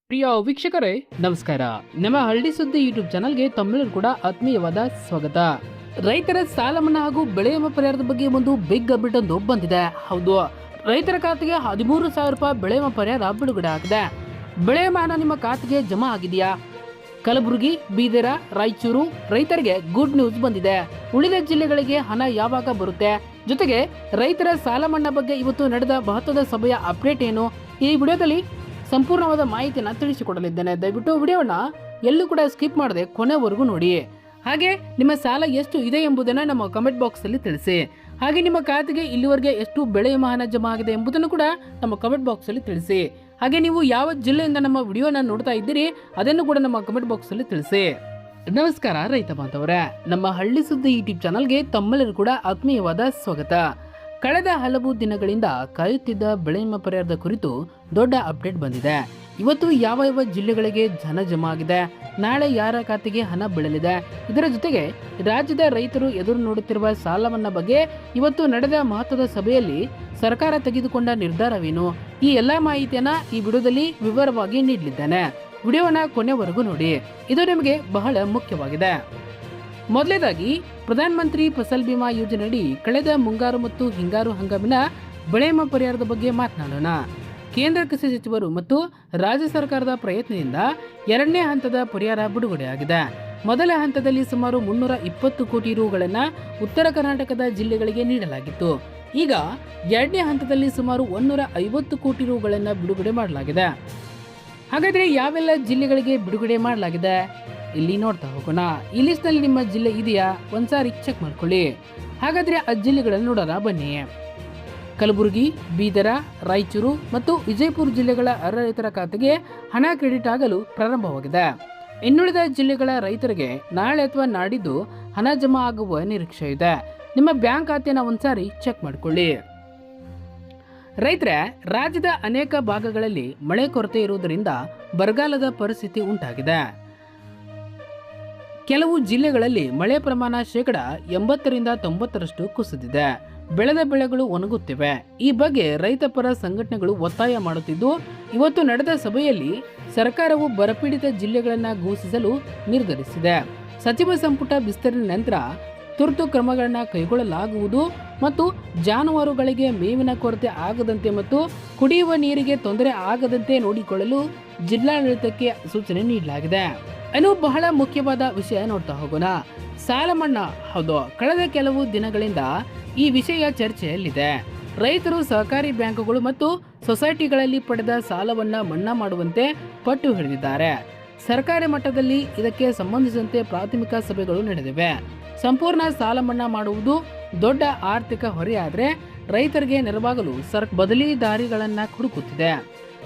ಪ್ರಿಯ ವೀಕ್ಷಕರೇ ನಮಸ್ಕಾರ. ನಮ್ಮ ಹಳ್ಳಿ ಸುದ್ದಿ ಯೂಟ್ಯೂಬ್ ಚಾನಲ್ಗೆ ತಮ್ಮೆಲ್ಲರೂ ಕೂಡ ಆತ್ಮೀಯವಾದ ಸ್ವಾಗತ. ರೈತರ ಸಾಲ ಮನ್ನಾ ಹಾಗೂ ಬೆಳೆ ವಿಮಾ ಪರಿಹಾರದ ಬಗ್ಗೆ ಒಂದು ಬಿಗ್ ಅಪ್ಡೇಟ್ ಒಂದು ಬಂದಿದೆ. ಹೌದು, ರೈತರ ಖಾತೆಗೆ 13,000 ರೂಪಾಯಿ ಬೆಳೆ ವಿಮಾ ಪರಿಹಾರ ಬಿಡುಗಡೆ ಆಗಿದೆ. ಬೆಳೆ ವಿಮಾ ಹಣ ನಿಮ್ಮ ಖಾತೆಗೆ ಜಮಾ ಆಗಿದೆಯಾ? ಕಲಬುರಗಿ, ಬೀದರ, ರಾಯಚೂರು ರೈತರಿಗೆ ಗುಡ್ ನ್ಯೂಸ್ ಬಂದಿದೆ. ಉಳಿದ ಜಿಲ್ಲೆಗಳಿಗೆ ಹಣ ಯಾವಾಗ ಬರುತ್ತೆ? ಜೊತೆಗೆ ರೈತರ ಸಾಲ ಮನ್ನಾ ಬಗ್ಗೆ ಇವತ್ತು ನಡೆದ ಮಹತ್ವದ ಸಭೆಯ ಅಪ್ಡೇಟ್ ಏನು? ಈ ವಿಡಿಯೋದಲ್ಲಿ ಸಂಪೂರ್ಣವಾದ ಮಾಹಿತಿಯನ್ನು ತಿಳಿಸಿಕೊಡಲಿದ್ದೇನೆ. ದಯವಿಟ್ಟು ವಿಡಿಯೋನ ಎಲ್ಲೂ ಕೂಡ ಸ್ಕಿಪ್ ಮಾಡದೆ ಕೊನೆವರೆಗೂ ನೋಡಿ. ಹಾಗೆ ನಿಮ್ಮ ಸಾಲ ಎಷ್ಟು ಇದೆ ಎಂಬುದನ್ನು ನಮ್ಮ ಕಮೆಂಟ್ ಬಾಕ್ಸಲ್ಲಿ ತಿಳಿಸಿ. ಹಾಗೆ ನಿಮ್ಮ ಖಾತೆಗೆ ಇಲ್ಲಿವರೆಗೆ ಎಷ್ಟು ಬೆಳೆ ವಿಮಾ ಹಣ ಜಮಾ ಆಗಿದೆ ಎಂಬುದನ್ನು ಕೂಡ ನಮ್ಮ ಕಮೆಂಟ್ ಬಾಕ್ಸಲ್ಲಿ ತಿಳಿಸಿ. ಹಾಗೆ ನೀವು ಯಾವ ಜಿಲ್ಲೆಯಿಂದ ನಮ್ಮ ವಿಡಿಯೋನ ನೋಡ್ತಾ ಇದ್ದೀರಿ ಅದನ್ನು ಕೂಡ ನಮ್ಮ ಕಮೆಂಟ್ ಬಾಕ್ಸಲ್ಲಿ ತಿಳಿಸಿ. ನಮಸ್ಕಾರ ರೈತ ಬಾಂಧವರೇ, ನಮ್ಮ ಹಳ್ಳಿ ಸುದ್ದಿ ಯೂಟ್ಯೂಬ್ ಚಾನಲ್ಗೆ ತಮ್ಮೆಲ್ಲರೂ ಕೂಡ ಆತ್ಮೀಯವಾದ ಸ್ವಾಗತ. ಕಳೆದ ಹಲವು ದಿನಗಳಿಂದ ಕಾಯುತ್ತಿದ್ದ ಬೆಳೆ ವಿಮಾ ಪರಿಹಾರದ ಕುರಿತು ದೊಡ್ಡ ಅಪ್ಡೇಟ್ ಬಂದಿದೆ. ಇವತ್ತು ಯಾವ ಯಾವ ಜಿಲ್ಲೆಗಳಿಗೆ ಹಣ ಜಮಾ ಆಗಿದೆ, ನಾಳೆ ಯಾರ ಖಾತೆಗೆ ಹಣ ಬೀಳಲಿದೆ, ಇದರ ಜೊತೆಗೆ ರಾಜ್ಯದ ರೈತರು ಎದುರು ನೋಡುತ್ತಿರುವ ಸಾಲ ಮನ್ನಾ ಬಗ್ಗೆ ಇವತ್ತು ನಡೆದ ಮಹತ್ವದ ಸಭೆಯಲ್ಲಿ ಸರ್ಕಾರ ತೆಗೆದುಕೊಂಡ ನಿರ್ಧಾರವೇನು, ಈ ಎಲ್ಲ ಮಾಹಿತಿಯನ್ನ ಈ ವಿಡಿಯೋದಲ್ಲಿ ವಿವರವಾಗಿ ನೀಡಲಿದ್ದೇನೆ. ವಿಡಿಯೋನ ಕೊನೆವರೆಗೂ ನೋಡಿ, ಇದು ನಿಮಗೆ ಬಹಳ ಮುಖ್ಯವಾಗಿದೆ. ಮೊದಲನೇದಾಗಿ ಪ್ರಧಾನ ಮಂತ್ರಿ ಫಸಲ್ ಬಿಮಾ ಯೋಜನೆಯಡಿ ಕಳೆದ ಮುಂಗಾರು ಮತ್ತು ಹಿಂಗಾರು ಹಂಗಾಮಿನ ಬೆಳೆ ವಿಮಾ ಪರಿಹಾರದ ಬಗ್ಗೆ ಮಾತನಾಡೋಣ. ಕೇಂದ್ರ ಕೃಷಿ ಸಚಿವರು ಮತ್ತು ರಾಜ್ಯ ಸರ್ಕಾರದ ಪ್ರಯತ್ನದಿಂದ ಎರಡನೇ ಹಂತದ ಪರಿಹಾರ ಬಿಡುಗಡೆಯಾಗಿದೆ. ಮೊದಲ ಹಂತದಲ್ಲಿ ಸುಮಾರು 320 ಕೋಟಿ ರುಗಳನ್ನು ಉತ್ತರ ಕರ್ನಾಟಕದ ಜಿಲ್ಲೆಗಳಿಗೆ ನೀಡಲಾಗಿತ್ತು. ಈಗ ಎರಡನೇ ಹಂತದಲ್ಲಿ ಸುಮಾರು 150 ಕೋಟಿ ರುಗಳನ್ನು ಬಿಡುಗಡೆ ಮಾಡಲಾಗಿದೆ. ಹಾಗಾದರೆ ಯಾವೆಲ್ಲ ಜಿಲ್ಲೆಗಳಿಗೆ ಬಿಡುಗಡೆ ಮಾಡಲಾಗಿದೆ ಇಲ್ಲಿ ನೋಡ್ತಾ ಹೋಗೋಣ. ಈ ಲಿಸ್ಟ್ನಲ್ಲಿ ನಿಮ್ಮ ಜಿಲ್ಲೆ ಇದೆಯಾ ಒಂದ್ಸಾರಿ ಚೆಕ್ ಮಾಡ್ಕೊಳ್ಳಿ. ಹಾಗಾದ್ರೆ ಆ ಜಿಲ್ಲೆಗಳನ್ನು ನೋಡೋಣ ಬನ್ನಿ. ಕಲಬುರಗಿ, ಬೀದರ, ರಾಯಚೂರು ಮತ್ತು ವಿಜಯಪುರ ಜಿಲ್ಲೆಗಳ ಅರ್ಹ ರೈತರ ಖಾತೆಗೆ ಹಣ ಕ್ರೆಡಿಟ್ ಆಗಲು ಪ್ರಾರಂಭವಾಗಿದೆ. ಇನ್ನುಳಿದ ಜಿಲ್ಲೆಗಳ ರೈತರಿಗೆ ನಾಳೆ ಅಥವಾ ನಾಡಿದ್ದು ಹಣ ಜಮಾ ಆಗುವ ನಿರೀಕ್ಷೆ ಇದೆ. ನಿಮ್ಮ ಬ್ಯಾಂಕ್ ಖಾತೆಯನ್ನು ಒಂದ್ಸಾರಿ ಚೆಕ್ ಮಾಡ್ಕೊಳ್ಳಿ. ರೈತರೇ, ರಾಜ್ಯದ ಅನೇಕ ಭಾಗಗಳಲ್ಲಿ ಮಳೆ ಕೊರತೆ ಇರುವುದರಿಂದ ಬರಗಾಲದ ಪರಿಸ್ಥಿತಿ ಉಂಟಾಗಿದೆ. ಕೆಲವು ಜಿಲ್ಲೆಗಳಲ್ಲಿ ಮಳೆ ಪ್ರಮಾಣ 80ರಿಂದ 90% ಕುಸಿದಿದೆ. ಬೆಳೆದ ಬೆಳೆಗಳು ಒಣಗುತ್ತಿವೆ. ಈ ಬಗ್ಗೆ ರೈತ ಪರ ಸಂಘಟನೆಗಳು ಒತ್ತಾಯ ಮಾಡುತ್ತಿದ್ದು, ಇವತ್ತು ನಡೆದ ಸಭೆಯಲ್ಲಿ ಸರ್ಕಾರವು ಬರಪೀಡಿತ ಜಿಲ್ಲೆಗಳನ್ನು ಘೋಷಿಸಲು ನಿರ್ಧರಿಸಿದೆ. ಸಚಿವ ಸಂಪುಟ ವಿಸ್ತರಣೆ ನಂತರ ತುರ್ತು ಕ್ರಮಗಳನ್ನು ಕೈಗೊಳ್ಳಲಾಗುವುದು ಮತ್ತು ಜಾನುವಾರುಗಳಿಗೆ ಮೇವಿನ ಕೊರತೆ ಆಗದಂತೆ ಮತ್ತು ಕುಡಿಯುವ ನೀರಿಗೆ ತೊಂದರೆ ಆಗದಂತೆ ನೋಡಿಕೊಳ್ಳಲು ಜಿಲ್ಲಾಡಳಿತಕ್ಕೆ ಸೂಚನೆ ನೀಡಲಾಗಿದೆ. ಇನ್ನು ಬಹಳ ಮುಖ್ಯವಾದ ವಿಷಯ ನೋಡ್ತಾ ಹೋಗೋಣ. ಸಾಲ ಮನ್ನಾ. ಹೌದು, ಕಳೆದ ಕೆಲವು ದಿನಗಳಿಂದ ಈ ವಿಷಯ ಚರ್ಚೆಯಲ್ಲಿದೆ. ರೈತರು ಸಹಕಾರಿ ಬ್ಯಾಂಕುಗಳು ಮತ್ತು ಸೊಸೈಟಿಗಳಲ್ಲಿ ಪಡೆದ ಸಾಲವನ್ನ ಮನ್ನಾ ಮಾಡುವಂತೆ ಪಟ್ಟು ಹಿಡಿದಿದ್ದಾರೆ. ಸರ್ಕಾರಿ ಮಟ್ಟದಲ್ಲಿ ಇದಕ್ಕೆ ಸಂಬಂಧಿಸಿದಂತೆ ಪ್ರಾಥಮಿಕ ಸಭೆಗಳು ನಡೆದಿವೆ. ಸಂಪೂರ್ಣ ಸಾಲ ಮನ್ನಾ ಮಾಡುವುದು ದೊಡ್ಡ ಆರ್ಥಿಕ ಹೊರೆಯಾದರೆ ರೈತರಿಗೆ ನೆರವಾಗಲು ಬದಲಿ ದಾರಿಗಳನ್ನ ಹುಡುಕುತ್ತಿದೆ.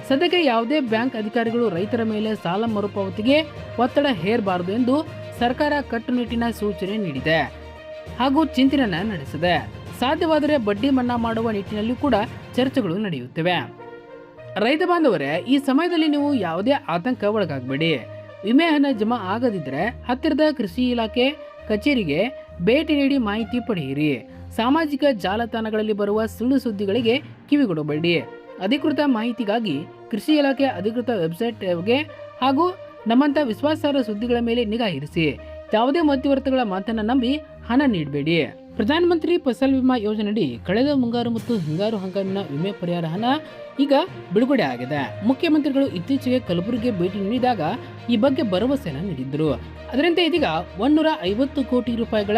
ಸದ್ಯಕ್ಕೆ ಯಾವುದೇ ಬ್ಯಾಂಕ್ ಅಧಿಕಾರಿಗಳು ರೈತರ ಮೇಲೆ ಸಾಲ ಮರುಪಾವತಿಗೆ ಒತ್ತಡ ಹೇರಬಾರದು ಎಂದು ಸರ್ಕಾರ ಕಟ್ಟುನಿಟ್ಟಿನ ಸೂಚನೆ ನೀಡಿದೆ ಹಾಗೂ ಚಿಂತನೆ ನಡೆಸಿದೆ. ಸಾಧ್ಯವಾದರೆ ಬಡ್ಡಿ ಮನ್ನಾ ಮಾಡುವ ನಿಟ್ಟಿನಲ್ಲಿ ಕೂಡ ಚರ್ಚೆಗಳು ನಡೆಯುತ್ತಿವೆ. ರೈತ ಬಾಂಧವರೇ, ಈ ಸಮಯದಲ್ಲಿ ನೀವು ಯಾವುದೇ ಆತಂಕ ಒಳಗಾಗಬೇಡಿ. ವಿಮೆ ಹಣ ಜಮಾ ಆಗದಿದ್ದರೆ ಹತ್ತಿರದ ಕೃಷಿ ಇಲಾಖೆ ಕಚೇರಿಗೆ ಭೇಟಿ ನೀಡಿ ಮಾಹಿತಿ ಪಡೆಯಿರಿ. ಸಾಮಾಜಿಕ ಜಾಲತಾಣಗಳಲ್ಲಿ ಬರುವ ಸುಳ್ಳು ಸುದ್ದಿಗಳಿಗೆ ಕಿವಿಗೊಡಬೇಡಿ. ಅಧಿಕೃತ ಮಾಹಿತಿಗಾಗಿ ಕೃಷಿ ಇಲಾಖೆ ಅಧಿಕೃತ ವೆಬ್ಸೈಟ್ಗೆ ಹಾಗೂ ನಮ್ಮಂಥ ವಿಶ್ವಾಸಾರ್ಹ ಸುದ್ದಿಗಳ ಮೇಲೆ ನಿಗಾ ಇರಿಸಿ. ಯಾವುದೇ ಮಧ್ಯವರ್ತಿಗಳ ಮಾತನ್ನು ನಂಬಿ ಹಣ ನೀಡಬೇಡಿ. ಪ್ರಧಾನಮಂತ್ರಿ ಫಸಲ್ ವಿಮಾ ಯೋಜನೆಯಡಿ ಕಳೆದ ಮುಂಗಾರು ಮತ್ತು ಹಿಂಗಾರು ಹಂಗಾಮಿನ ವಿಮೆ ಪರಿಹಾರ ಹಣ ಈಗ ಬಿಡುಗಡೆ ಆಗಿದೆ. ಮುಖ್ಯಮಂತ್ರಿಗಳು ಇತ್ತೀಚೆಗೆ ಕಲಬುರಗಿಗೆ ಭೇಟಿ ನೀಡಿದಾಗ ಈ ಬಗ್ಗೆ ಭರವಸೆಯನ್ನು ನೀಡಿದ್ದರು. ಅದರಂತೆ ಇದೀಗ 150 ಕೋಟಿ ರೂಪಾಯಿಗಳ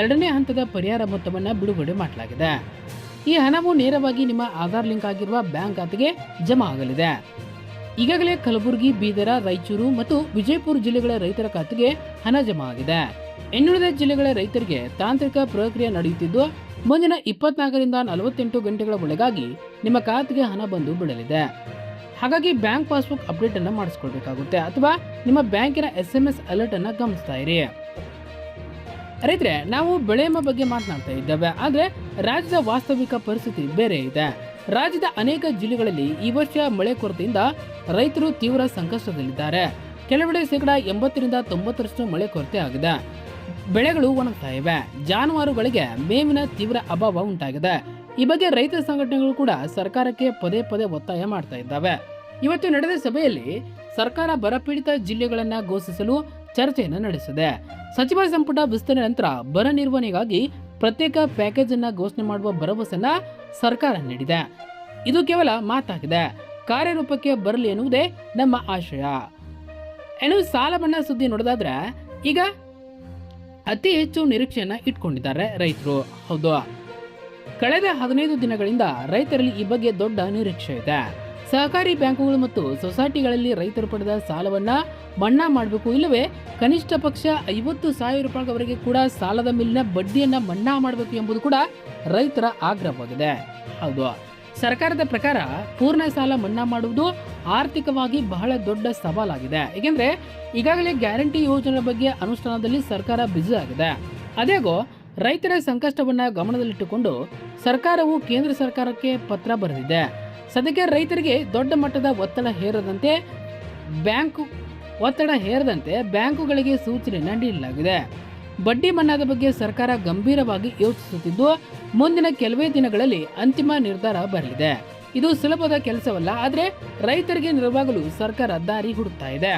ಎರಡನೇ ಹಂತದ ಪರಿಹಾರ ಮೊತ್ತವನ್ನು ಬಿಡುಗಡೆ ಮಾಡಲಾಗಿದೆ. ಈ ಹಣವು ನೇರವಾಗಿ ನಿಮ್ಮ ಆಧಾರ್ ಲಿಂಕ್ ಆಗಿರುವ ಬ್ಯಾಂಕ್ ಖಾತೆಗೆ ಜಮಾ ಆಗಲಿದೆ. ಈಗಾಗಲೇ ಕಲಬುರಗಿ, ಬೀದರ, ರಾಯಚೂರು ಮತ್ತು ವಿಜಯಪುರ ಜಿಲ್ಲೆಗಳ ರೈತರ ಖಾತೆಗೆ ಹಣ ಜಮಾ ಆಗಿದೆ. ಇನ್ನುಳಿದ ಜಿಲ್ಲೆಗಳ ರೈತರಿಗೆ ತಾಂತ್ರಿಕ ಪ್ರಕ್ರಿಯೆ ನಡೆಯುತ್ತಿದ್ದು, ಮುಂದಿನ 24ರಿಂದ 48 ಗಂಟೆಗಳ ಒಳಗಾಗಿ ನಿಮ್ಮ ಖಾತೆಗೆ ಹಣ ಬಂದು ಬಿಡಲಿದೆ. ಹಾಗಾಗಿ ಬ್ಯಾಂಕ್ ಪಾಸ್ಬುಕ್ ಅಪ್ಡೇಟ್ ಅನ್ನು ಮಾಡಿಸ್ಕೊಳ್ಬೇಕಾಗುತ್ತೆ ಅಥವಾ ನಿಮ್ಮ ಬ್ಯಾಂಕಿನ SMS ಅಲರ್ಟ್ ಅನ್ನು ಗಮನಿಸ್ತಾ ಇರಿ. ರೈತರೆ, ನಾವು ಬೆಳೆ ವಿಮೆ ಬಗ್ಗೆ ಮಾತನಾಡ್ತಾ ಇದ್ದೇವೆ, ಆದರೆ ರಾಜ್ಯದ ವಾಸ್ತವಿಕ ಪರಿಸ್ಥಿತಿ ಬೇರೆ ಇದೆ. ರಾಜ್ಯದ ಅನೇಕ ಜಿಲ್ಲೆಗಳಲ್ಲಿ ಈ ವರ್ಷ ಮಳೆ ಕೊರತೆಯಿಂದ ರೈತರು ತೀವ್ರ ಸಂಕಷ್ಟದಲ್ಲಿದ್ದಾರೆ. ಕೆಲವೆಡೆ 80ರಿಂದ 90% ಮಳೆ ಕೊರತೆ ಆಗಿದೆ. ಬೆಳೆಗಳು ಒಣಗ್ತಾ ಇವೆ. ಜಾನುವಾರುಗಳಿಗೆ ಮೇವಿನ ತೀವ್ರ ಅಭಾವ ಉಂಟಾಗಿದೆ. ಈ ಬಗ್ಗೆ ರೈತ ಸಂಘಟನೆಗಳು ಕೂಡ ಸರ್ಕಾರಕ್ಕೆ ಪದೇ ಪದೇ ಒತ್ತಾಯ ಮಾಡ್ತಾ ಇದ್ದಾವೆ. ಇವತ್ತು ನಡೆದ ಸಭೆಯಲ್ಲಿ ಸರ್ಕಾರ ಬರಪೀಡಿತ ಜಿಲ್ಲೆಗಳನ್ನ ಘೋಷಿಸಲು ಚರ್ಚೆಯನ್ನು ನಡೆಸಿದೆ. ಸಚಿವ ಸಂಪುಟ ವಿಸ್ತರಣೆ ನಂತರ ಬರ ನಿರ್ವಹಣೆಗಾಗಿ ಪ್ರತ್ಯೇಕ ಪ್ಯಾಕೇಜ್ ಅನ್ನ ಘೋಷಣೆ ಮಾಡುವ ಭರವಸೆಯನ್ನ ಸರ್ಕಾರ ನೀಡಿದೆ. ಇದು ಕೇವಲ ಮಾತಾಗಿದೆ, ಕಾರ್ಯರೂಪಕ್ಕೆ ಬರಲಿ ಎನ್ನುವುದೇ ನಮ್ಮ ಆಶಯ. ಏನು ಸಾಲ ಮನ್ನಾ ಸುದ್ದಿ ನೋಡೋದಾದ್ರೆ ಈಗ ಅತಿ ಹೆಚ್ಚು ನಿರೀಕ್ಷೆಯನ್ನ ಇಟ್ಕೊಂಡಿದ್ದಾರೆ ರೈತರು. ಹೌದು, ಕಳೆದ 15 ದಿನಗಳಿಂದ ರೈತರಲ್ಲಿ ಈ ಬಗ್ಗೆ ದೊಡ್ಡ ನಿರೀಕ್ಷೆ ಇದೆ. ಸಹಕಾರಿ ಬ್ಯಾಂಕುಗಳು ಮತ್ತು ಸೊಸೈಟಿಗಳಲ್ಲಿ ರೈತರು ಪಡೆದ ಸಾಲವನ್ನ ಮನ್ನಾ ಮಾಡಬೇಕು, ಇಲ್ಲವೇ ಕನಿಷ್ಠ ಪಕ್ಷ 50,000 ರೂಪಾಯಿವರೆಗೆ ಕೂಡ ಸಾಲದ ಮೇಲಿನ ಬಡ್ಡಿಯನ್ನ ಮನ್ನಾ ಮಾಡಬೇಕು ಎಂಬುದು ಕೂಡ ರೈತರ ಆಗ್ರಹವಾಗಿದೆ. ಹೌದು, ಸರ್ಕಾರದ ಪ್ರಕಾರ ಪೂರ್ಣ ಸಾಲ ಮನ್ನಾ ಮಾಡುವುದು ಆರ್ಥಿಕವಾಗಿ ಬಹಳ ದೊಡ್ಡ ಸವಾಲಾಗಿದೆ. ಏಕೆಂದ್ರೆ ಈಗಾಗಲೇ ಗ್ಯಾರಂಟಿ ಯೋಜನೆ ಬಗ್ಗೆ ಅನುಷ್ಠಾನದಲ್ಲಿ ಸರ್ಕಾರ ಬ್ಯುಸಿ ಆಗಿದೆ. ಅದೇಗೋ ರೈತರ ಸಂಕಷ್ಟವನ್ನ ಗಮನದಲ್ಲಿಟ್ಟುಕೊಂಡು ಸರ್ಕಾರವು ಕೇಂದ್ರ ಸರ್ಕಾರಕ್ಕೆ ಪತ್ರ ಬರೆದಿದೆ. ಸದ್ಯಕ್ಕೆ ರೈತರಿಗೆ ದೊಡ್ಡ ಮಟ್ಟದ ಒತ್ತಡ ಹೇರದಂತೆ ಬ್ಯಾಂಕುಗಳಿಗೆ ಸೂಚನೆಯನ್ನು ನೀಡಲಾಗಿದೆ. ಬಡ್ಡಿ ಮನ್ನಾದ ಬಗ್ಗೆ ಸರ್ಕಾರ ಗಂಭೀರವಾಗಿ ಯೋಚಿಸುತ್ತಿದ್ದು ಮುಂದಿನ ಕೆಲವೇ ದಿನಗಳಲ್ಲಿ ಅಂತಿಮ ನಿರ್ಧಾರ ಬರಲಿದೆ. ಇದು ಸುಲಭದ ಕೆಲಸವಲ್ಲ, ಆದರೆ ರೈತರಿಗೆ ನೆರವಾಗಲು ಸರ್ಕಾರ ದಾರಿ ಹುಡುಕ್ತಾ ಇದೆ.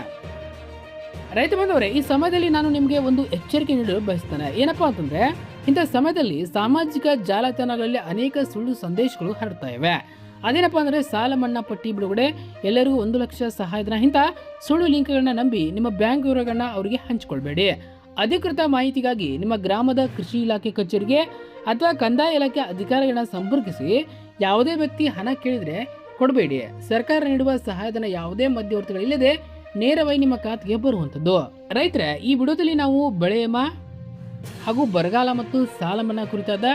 ರೈತ ಬಂದವರೇ, ಈ ಸಮಯದಲ್ಲಿ ನಾನು ನಿಮಗೆ ಒಂದು ಎಚ್ಚರಿಕೆ ನೀಡಲು ಬಯಸ್ತೇನೆ. ಏನಪ್ಪಾ ಅಂತಂದ್ರೆ, ಇಂಥ ಸಮಯದಲ್ಲಿ ಸಾಮಾಜಿಕ ಜಾಲತಾಣಗಳಲ್ಲಿ ಅನೇಕ ಸುಳ್ಳು ಸಂದೇಶಗಳು ಹರಡ್ತಾ ಇವೆ. ಅದೇನಪ್ಪ ಅಂದರೆ ಸಾಲ ಮನ್ನಾ ಪಟ್ಟಿ ಬಿಡುಗಡೆ, ಎಲ್ಲರಿಗೂ 1 ಲಕ್ಷ ಸಹಾಯಧನ, ಇಂಥ ಸುಳ್ಳು ಲಿಂಕ್ಗಳನ್ನ ನಂಬಿ ನಿಮ್ಮ ಬ್ಯಾಂಕ್ ವಿವರಗಳನ್ನ ಅವರಿಗೆ ಹಂಚಿಕೊಳ್ಬೇಡಿ. ಅಧಿಕೃತ ಮಾಹಿತಿಗಾಗಿ ನಿಮ್ಮ ಗ್ರಾಮದ ಕೃಷಿ ಇಲಾಖೆ ಕಚೇರಿಗೆ ಅಥವಾ ಕಂದಾಯ ಇಲಾಖೆ ಅಧಿಕಾರಿಗಳನ್ನ ಸಂಪರ್ಕಿಸಿ. ಯಾವುದೇ ವ್ಯಕ್ತಿ ಹಣ ಕೇಳಿದ್ರೆ ಕೊಡಬೇಡಿ. ಸರ್ಕಾರ ನೀಡುವ ಸಹಾಯಧನ ಯಾವುದೇ ಮಧ್ಯವರ್ತಿಗಳಿಲ್ಲದೆ ನೇರವಾಗಿ ನಿಮ್ಮ ಖಾತೆಗೆ ಬರುವಂಥದ್ದು. ರೈತರೇ, ಈ ವಿಡಿಯೋದಲ್ಲಿ ನಾವು ಬೆಳೆ ವಿಮಾ ಹಾಗೂ ಬರಗಾಲ ಮತ್ತು ಸಾಲ ಮನ್ನಾ ಕುರಿತಾದ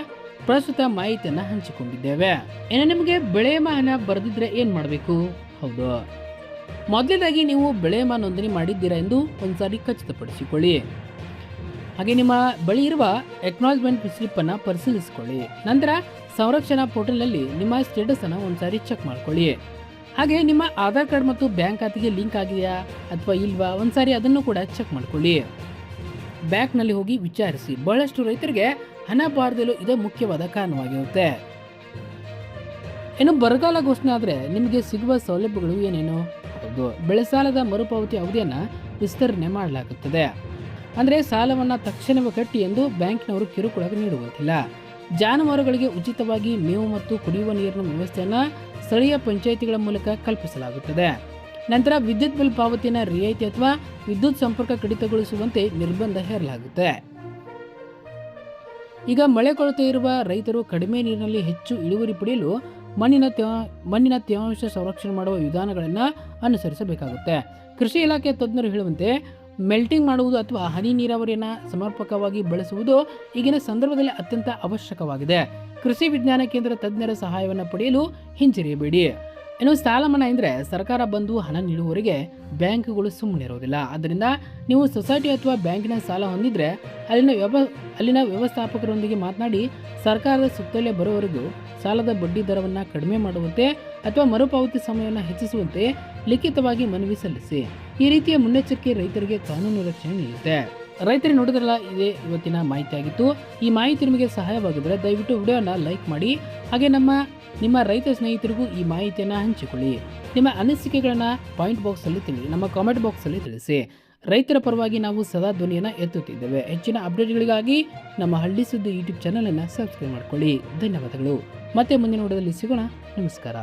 ಪ್ರಸ್ತುತ ಮಾಹಿತಿಯನ್ನು ಹಂಚಿಕೊಂಡಿದ್ದೇವೆ. ಇನ್ನು ನಿಮಗೆ ಬೆಳೆ ವಿಮಾ ಹಣ ಬರೆದಿದ್ರೆ ಏನು ಮಾಡಬೇಕು? ಹೌದು, ಮೊದಲನೇದಾಗಿ ನೀವು ಬೆಳೆ ವಿಮಾ ನೋಂದಣಿ ಮಾಡಿದ್ದೀರಾ ಎಂದು ಒಂದ್ಸಾರಿ ಖಚಿತಪಡಿಸಿಕೊಳ್ಳಿ. ಹಾಗೆ ನಿಮ್ಮ ಬಳಿ ಇರುವ ಎಕ್ನಾಲಜ್ಮೆಂಟ್ ಸ್ಲಿಪ್ ಅನ್ನು ಪರಿಶೀಲಿಸಿಕೊಳ್ಳಿ. ನಂತರ ಸಂರಕ್ಷಣಾ ಪೋರ್ಟಲ್ನಲ್ಲಿ ನಿಮ್ಮ ಸ್ಟೇಟಸ್ ಅನ್ನು ಒಂದ್ಸಾರಿ ಚೆಕ್ ಮಾಡ್ಕೊಳ್ಳಿ. ಹಾಗೆ ನಿಮ್ಮ ಆಧಾರ್ ಕಾರ್ಡ್ ಮತ್ತು ಬ್ಯಾಂಕ್ ಖಾತೆಗೆ ಲಿಂಕ್ ಆಗಿದೆಯಾ ಅಥವಾ ಇಲ್ವಾ ಒಂದ್ಸಾರಿ ಅದನ್ನು ಕೂಡ ಚೆಕ್ ಮಾಡ್ಕೊಳ್ಳಿ. ಬ್ಯಾಂಕ್ನಲ್ಲಿ ಹೋಗಿ ವಿಚಾರಿಸಿ. ಬಹಳಷ್ಟು ರೈತರಿಗೆ ಹಣ ಬಾರದಿರಲು ಇದೇ ಮುಖ್ಯವಾದ ಕಾರಣವಾಗಿರುತ್ತೆ. ಇನ್ನು ಬರಗಾಲ ಘೋಷಣೆ ಆದರೆ ನಿಮಗೆ ಸಿಗುವ ಸೌಲಭ್ಯಗಳು ಏನೇನು? ಹೌದು, ಬೆಳೆ ಸಾಲದ ಮರುಪಾವತಿ ಅವಧಿಯನ್ನು ವಿಸ್ತರಣೆ ಮಾಡಲಾಗುತ್ತದೆ. ಅಂದರೆ ಸಾಲವನ್ನು ತಕ್ಷಣವೇ ಕಟ್ಟಿ ಎಂದು ಬ್ಯಾಂಕ್ನವರು ಕಿರುಕುಳ ನೀಡುವಂತಿಲ್ಲ. ಜಾನುವಾರುಗಳಿಗೆ ಉಚಿತವಾಗಿ ಮೇವು ಮತ್ತು ಕುಡಿಯುವ ನೀರಿನ ವ್ಯವಸ್ಥೆಯನ್ನು ಸ್ಥಳೀಯ ಪಂಚಾಯಿತಿಗಳ ಮೂಲಕ ಕಲ್ಪಿಸಲಾಗುತ್ತದೆ. ನಂತರ ವಿದ್ಯುತ್ ಬಿಲ್ ಪಾವತಿಯನ್ನು ರಿಯಾಯಿತಿ ಅಥವಾ ವಿದ್ಯುತ್ ಸಂಪರ್ಕ ಕಡಿತಗೊಳಿಸುವಂತೆ ನಿರ್ಬಂಧ ಹೇರಲಾಗುತ್ತೆ. ಈಗ ಮಳೆ ಕೊರತೆ ಇರುವ ರೈತರು ಕಡಿಮೆ ನೀರಿನಲ್ಲಿ ಹೆಚ್ಚು ಇಳುವರಿ ಪಡೆಯಲು ಮಣ್ಣಿನ ತೇವಾಂಶ ಸಂರಕ್ಷಣೆ ಮಾಡುವ ವಿಧಾನಗಳನ್ನು ಅನುಸರಿಸಬೇಕಾಗುತ್ತೆ. ಕೃಷಿ ಇಲಾಖೆ ತಜ್ಞರು ಹೇಳುವಂತೆ ಮೆಲ್ಟಿಂಗ್ ಮಾಡುವುದು ಅಥವಾ ಹನಿ ನೀರಾವರಿಯನ್ನು ಸಮರ್ಪಕವಾಗಿ ಬಳಸುವುದು ಈಗಿನ ಸಂದರ್ಭದಲ್ಲಿ ಅತ್ಯಂತ ಅವಶ್ಯಕವಾಗಿದೆ. ಕೃಷಿ ವಿಜ್ಞಾನ ಕೇಂದ್ರ ತಜ್ಞರ ಸಹಾಯವನ್ನು ಪಡೆಯಲು ಹಿಂಜರಿಯಬೇಡಿ. ಇನ್ನು ಸಾಲ ಮನ್ನಾ ಎಂದರೆ ಸರ್ಕಾರ ಬಂದು ಹಣ ನೀಡುವವರೆಗೆ ಬ್ಯಾಂಕ್ಗಳು ಸುಮ್ಮನೆ ಇರೋದಿಲ್ಲ. ಆದ್ದರಿಂದ ನೀವು ಸೊಸೈಟಿ ಅಥವಾ ಬ್ಯಾಂಕಿನ ಸಾಲ ಹೊಂದಿದ್ರೆ ಅಲ್ಲಿನ ವ್ಯವಸ್ಥಾಪಕರೊಂದಿಗೆ ಮಾತನಾಡಿ ಸರ್ಕಾರದ ಸುತ್ತಲೇ ಬರುವವರೆಗೂ ಸಾಲದ ಬಡ್ಡಿ ದರವನ್ನು ಕಡಿಮೆ ಮಾಡುವಂತೆ ಅಥವಾ ಮರುಪಾವತಿ ಸಮಯವನ್ನು ಹೆಚ್ಚಿಸುವಂತೆ ಲಿಖಿತವಾಗಿ ಮನವಿ ಸಲ್ಲಿಸಿ. ಈ ರೀತಿಯ ಮುನ್ನೆಚ್ಚರಿಕೆ ರೈತರಿಗೆ ಕಾನೂನು ರಕ್ಷಣೆ ನೀಡುತ್ತೆ. ರೈತರಿಗೆ ನೋಡಿದ್ರಲ್ಲ, ಇದೇ ಇವತ್ತಿನ ಮಾಹಿತಿ ಆಗಿತ್ತು. ಈ ಮಾಹಿತಿ ನಿಮಗೆ ಸಹಾಯವಾಗಿದ್ದರೆ ದಯವಿಟ್ಟು ವಿಡಿಯೋನ ಲೈಕ್ ಮಾಡಿ. ಹಾಗೆ ನಿಮ್ಮ ರೈತ ಸ್ನೇಹಿತರಿಗೂ ಈ ಮಾಹಿತಿಯನ್ನು ಹಂಚಿಕೊಳ್ಳಿ. ನಿಮ್ಮ ಅನಿಸಿಕೆಗಳನ್ನು ನಮ್ಮ ಕಾಮೆಂಟ್ ಬಾಕ್ಸಲ್ಲಿ ತಿಳಿಸಿ. ರೈತರ ಪರವಾಗಿ ನಾವು ಸದಾ ಧ್ವನಿಯನ್ನು ಎತ್ತುತ್ತಿದ್ದೇವೆ. ಹೆಚ್ಚಿನ ಅಪ್ಡೇಟ್ಗಳಿಗಾಗಿ ನಮ್ಮ ಹಳ್ಳಿ ಸುದ್ದಿ ಯೂಟ್ಯೂಬ್ ಚಾನಲನ್ನು ಸಬ್ಸ್ಕ್ರೈಬ್ ಮಾಡಿಕೊಳ್ಳಿ. ಧನ್ಯವಾದಗಳು. ಮತ್ತೆ ಮುಂದಿನ ವಿಡಿಯೋದಲ್ಲಿ ಸಿಗೋಣ. ನಮಸ್ಕಾರ.